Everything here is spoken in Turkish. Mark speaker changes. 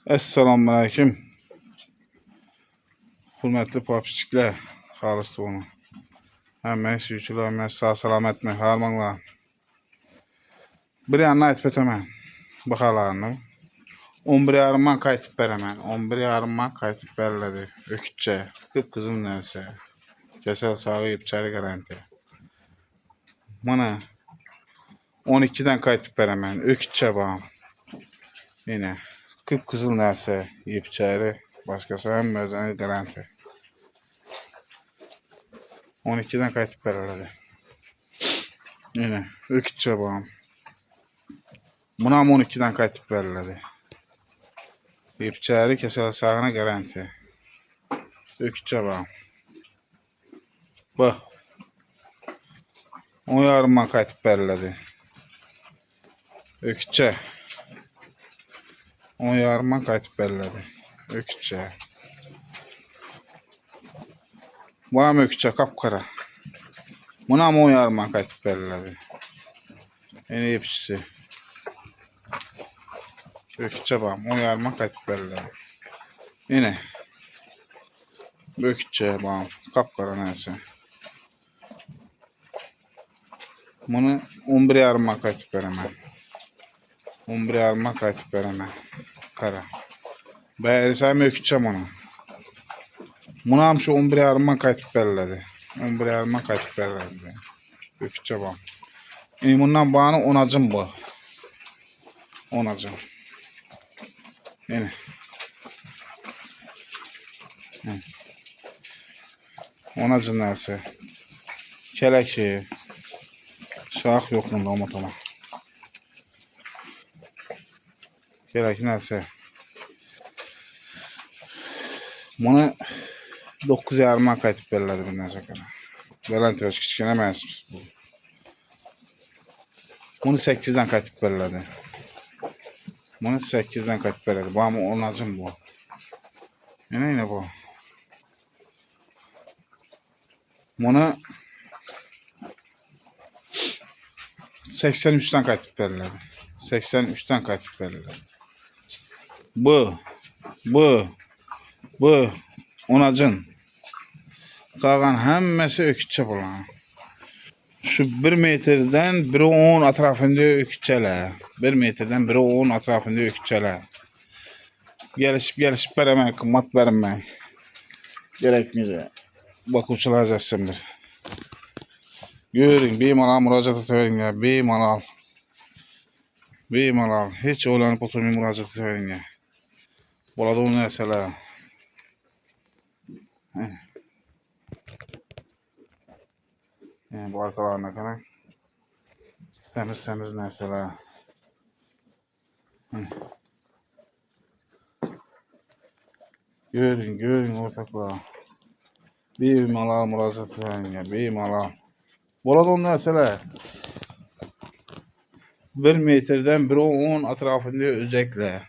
Speaker 1: Esselamualeyküm. Hürmetli papiçikler, xalıstı onu. Həmən sürücülər, mən sağ salamet mi, harmanla. Bir yanına etbet hemen. Baxalarını. 11 yarımdan kayıtıp veremən. 11 yarımdan kayıtıp verildi. Ökütçe. Kıpkızın neyse. Kesel sağlayıp çarı garanti. Bana 12'den kayıtıp veremən. Ökütçe bağım. Yine. Kıpkızıl neyse. Yiyip çarı. Başkası hem özeni garanti. 12'den kayıtıp verildi. Yine. Ökütçe bağım. Buna 12'den kayıtıp verildi. İpçəri kesələ sağına garanti. Ökütçə bağım. Bax. 10 yarımdan kayıtıp verildi. Ökütçə. 10 yarımdan kayıtıp verildi. Ökütçə. Var mı ökütçə kapkara? Buna 10 yarımdan kayıtıp verildi. Yine ipçisi. Ökütçə bağım. 10 yarımdan kayıtıp verildi. Yine. Ökütçə bağım. Kapkara neyse. Bunu 11 yarımdan kayıtıp veremem. 11 yarımdan kayıtıp veremem. Kara. Bərisəm ökütçəm onu. Bunu hamısı 11 yarımdan kayıtıp verildi. 11 yarımdan kayıtıp verildi. Ökütçə bağım. Bundan bağını 10'acım bu. 10'acım. Yine. 10'acım neyse. Keleki. Şah yok bunda omotama. Keleki neyse. Bunu 9 yarımdan kayıtıp verildi bundan sonra. Garanti öz kiçikine məhsus bu. Bunu 8'den kayıtıp verildi. Bunu 8'den kayıtıp verildi. Bu ama 10'acım bu. Yine bu. Bunu 83'ten kayıtıp verildi. 83'ten kayıtıp verildi. Bu 10'acın. Qalan həmməsi ökütçə bulan. Şu 1 metreden 1.10 atrafında ökütçələr. 1 metreden 1.10 atrafında ökütçələr. Gelişip verəmək, qımmat verəmək. Gerekmir. Bakıcılar zəssindir. Görün, bemalal müracaat verin ya. Bemalal. Bemalal. Hiç olanıp oturmayın müracaat verin ya. Burada onu nəsələr. Yani bu arkalarına kadar temiz mesela. Görün ortaklar. Bir malal müracaat verin ya. Bir malal. Burada onun mesela 1 metreden 1.10 atrafında özellikle.